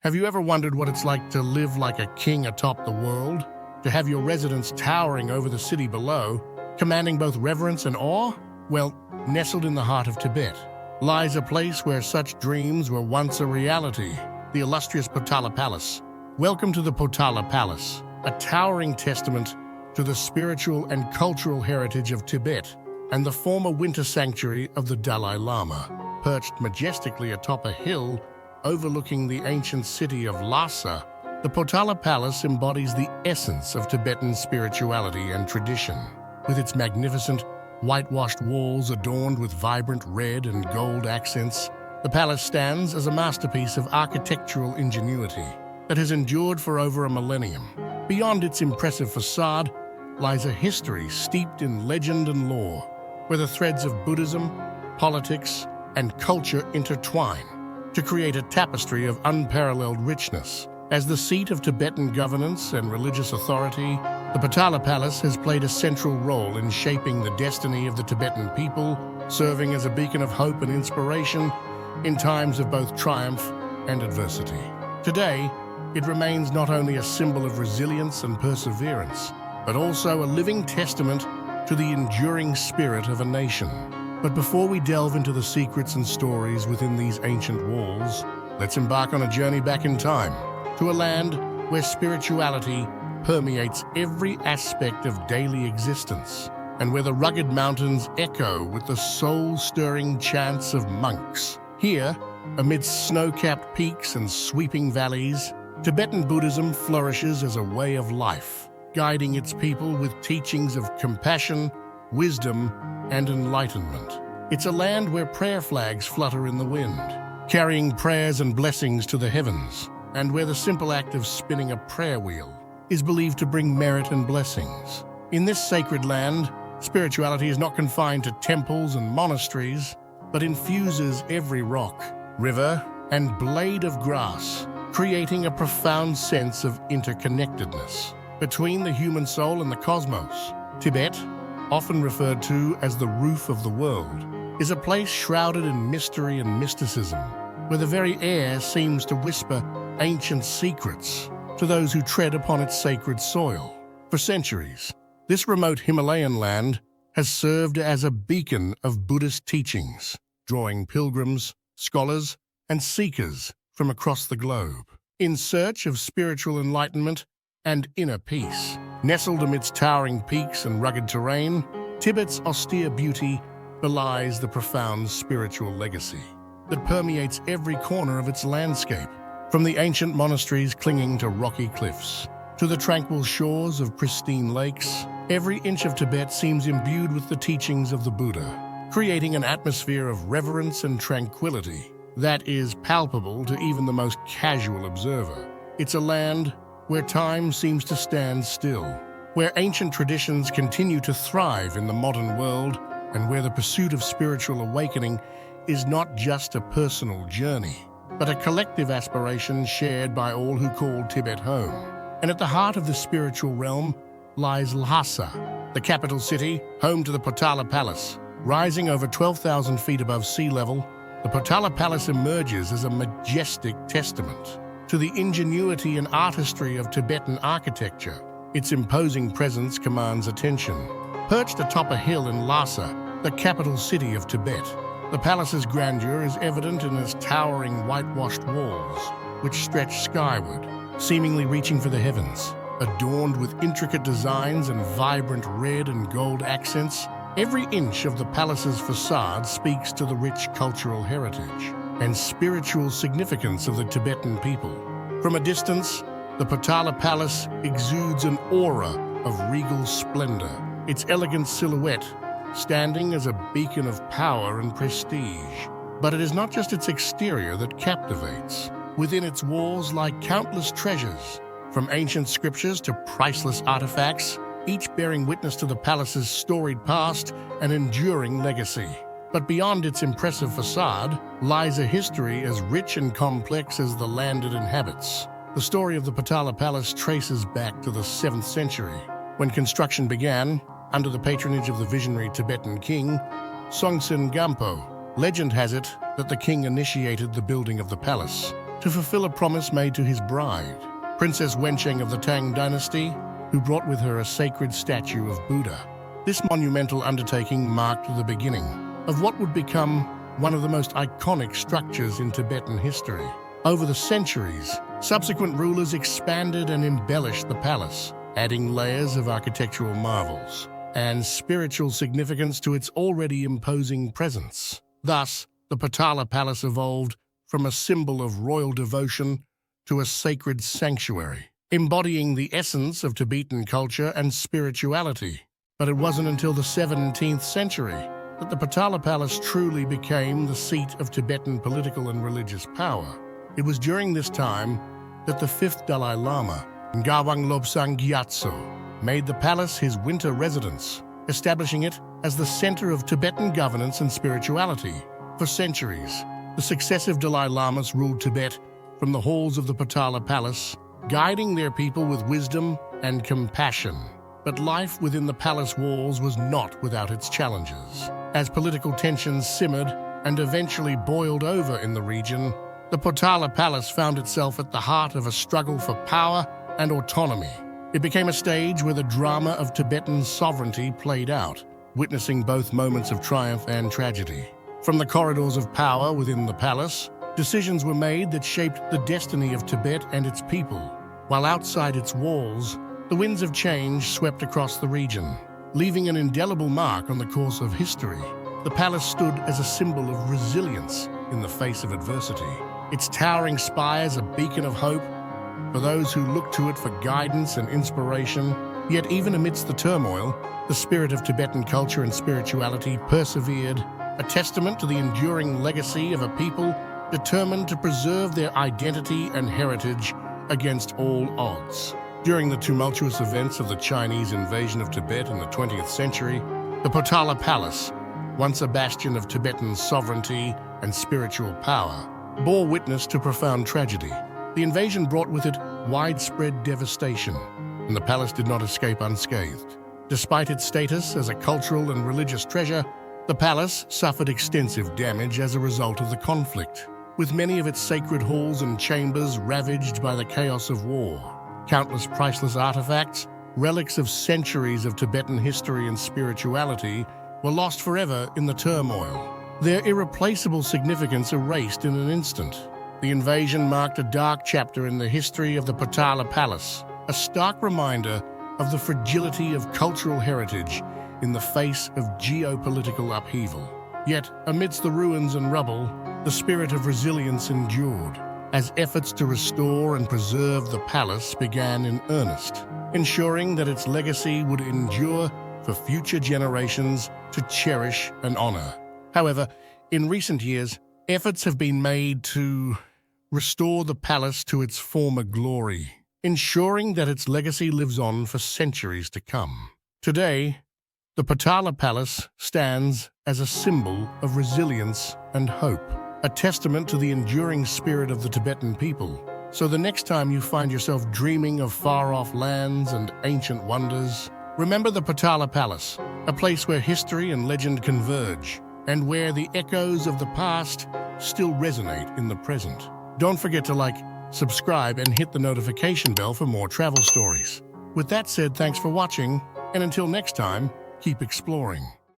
Have you ever wondered what it's like to live like a king atop the world? To have your residence towering over the city below, commanding both reverence and awe? Well, nestled in the heart of Tibet lies a place where such dreams were once a reality, the illustrious Potala Palace. Welcome to the Potala Palace, a towering testament to the spiritual and cultural heritage of Tibet and the former winter sanctuary of the Dalai Lama. Perched majestically atop a hill overlooking the ancient city of Lhasa, the Potala Palace embodies the essence of Tibetan spirituality and tradition. With its magnificent, whitewashed walls adorned with vibrant red and gold accents, the palace stands as a masterpiece of architectural ingenuity that has endured for over a millennium. Beyond its impressive facade lies a history steeped in legend and lore, where the threads of Buddhism, politics, and culture intertwine to create a tapestry of unparalleled richness. As the seat of Tibetan governance and religious authority, the Potala Palace has played a central role in shaping the destiny of the Tibetan people, serving as a beacon of hope and inspiration in times of both triumph and adversity. Today, it remains not only a symbol of resilience and perseverance, but also a living testament to the enduring spirit of a nation. But before we delve into the secrets and stories within these ancient walls, let's embark on a journey back in time to a land where spirituality permeates every aspect of daily existence, and where the rugged mountains echo with the soul-stirring chants of monks. Here, amidst snow-capped peaks and sweeping valleys, Tibetan Buddhism flourishes as a way of life, guiding its people with teachings of compassion, wisdom, and enlightenment. It's a land where prayer flags flutter in the wind, carrying prayers and blessings to the heavens, and where the simple act of spinning a prayer wheel is believed to bring merit and blessings. In this sacred land, spirituality is not confined to temples and monasteries, but infuses every rock, river, and blade of grass, creating a profound sense of interconnectedness between the human soul and the cosmos. Tibet, often referred to as the roof of the world, is a place shrouded in mystery and mysticism, where the very air seems to whisper ancient secrets to those who tread upon its sacred soil. For centuries, this remote Himalayan land has served as a beacon of Buddhist teachings, drawing pilgrims, scholars, and seekers from across the globe in search of spiritual enlightenment and inner peace. Nestled amidst towering peaks and rugged terrain, Tibet's austere beauty belies the profound spiritual legacy that permeates every corner of its landscape. From the ancient monasteries clinging to rocky cliffs to the tranquil shores of pristine lakes, every inch of Tibet seems imbued with the teachings of the Buddha, creating an atmosphere of reverence and tranquility that is palpable to even the most casual observer. It's a land where time seems to stand still, where ancient traditions continue to thrive in the modern world, and where the pursuit of spiritual awakening is not just a personal journey, but a collective aspiration shared by all who call Tibet home. And at the heart of the spiritual realm lies Lhasa, the capital city, home to the Potala Palace. Rising over 12,000 feet above sea level, the Potala Palace emerges as a majestic testament to the ingenuity and artistry of Tibetan architecture. Its imposing presence commands attention. Perched atop a hill in Lhasa, the capital city of Tibet, the palace's grandeur is evident in its towering whitewashed walls, which stretch skyward, seemingly reaching for the heavens. Adorned with intricate designs and vibrant red and gold accents, every inch of the palace's facade speaks to the rich cultural heritage and spiritual significance of the Tibetan people. From a distance, the Potala Palace exudes an aura of regal splendor, its elegant silhouette standing as a beacon of power and prestige. But it is not just its exterior that captivates. Within its walls lie countless treasures, from ancient scriptures to priceless artifacts, each bearing witness to the palace's storied past and enduring legacy. But beyond its impressive facade lies a history as rich and complex as the land it inhabits. The story of the Potala Palace traces back to the 7th century, when construction began under the patronage of the visionary Tibetan king, Songtsen Gampo. Legend has it that the king initiated the building of the palace to fulfill a promise made to his bride, Princess Wencheng of the Tang dynasty, who brought with her a sacred statue of Buddha. This monumental undertaking marked the beginning of what would become one of the most iconic structures in Tibetan history. Over the centuries, subsequent rulers expanded and embellished the palace, adding layers of architectural marvels and spiritual significance to its already imposing presence. Thus, the Potala Palace evolved from a symbol of royal devotion to a sacred sanctuary, embodying the essence of Tibetan culture and spirituality. But it wasn't until the 17th century that the Potala Palace truly became the seat of Tibetan political and religious power. It was during this time that the 5th Dalai Lama, Ngawang Lobsang Gyatso, made the palace his winter residence, establishing it as the center of Tibetan governance and spirituality. For centuries, the successive Dalai Lamas ruled Tibet from the halls of the Potala Palace, guiding their people with wisdom and compassion. But life within the palace walls was not without its challenges. As political tensions simmered and eventually boiled over in the region, the Potala Palace found itself at the heart of a struggle for power and autonomy. It became a stage where the drama of Tibetan sovereignty played out, witnessing both moments of triumph and tragedy. From the corridors of power within the palace, decisions were made that shaped the destiny of Tibet and its people, while outside its walls, the winds of change swept across the region, leaving an indelible mark on the course of history. The palace stood as a symbol of resilience in the face of adversity, its towering spires a beacon of hope for those who looked to it for guidance and inspiration. Yet even amidst the turmoil, the spirit of Tibetan culture and spirituality persevered, a testament to the enduring legacy of a people determined to preserve their identity and heritage against all odds. During the tumultuous events of the Chinese invasion of Tibet in the 20th century, the Potala Palace, once a bastion of Tibetan sovereignty and spiritual power, bore witness to profound tragedy. The invasion brought with it widespread devastation, and the palace did not escape unscathed. Despite its status as a cultural and religious treasure, the palace suffered extensive damage as a result of the conflict, with many of its sacred halls and chambers ravaged by the chaos of war. Countless priceless artifacts, relics of centuries of Tibetan history and spirituality, were lost forever in the turmoil, their irreplaceable significance erased in an instant. The invasion marked a dark chapter in the history of the Potala Palace, a stark reminder of the fragility of cultural heritage in the face of geopolitical upheaval. Yet, amidst the ruins and rubble, the spirit of resilience endured, as efforts to restore and preserve the palace began in earnest, ensuring that its legacy would endure for future generations to cherish and honor. However, in recent years, efforts have been made to restore the palace to its former glory, ensuring that its legacy lives on for centuries to come. Today, the Potala Palace stands as a symbol of resilience and hope, a testament to the enduring spirit of the Tibetan people. So the next time you find yourself dreaming of far-off lands and ancient wonders, remember the Potala Palace, a place where history and legend converge, and where the echoes of the past still resonate in the present. Don't forget to like, subscribe, and hit the notification bell for more travel stories. With that said, thanks for watching, and until next time, keep exploring.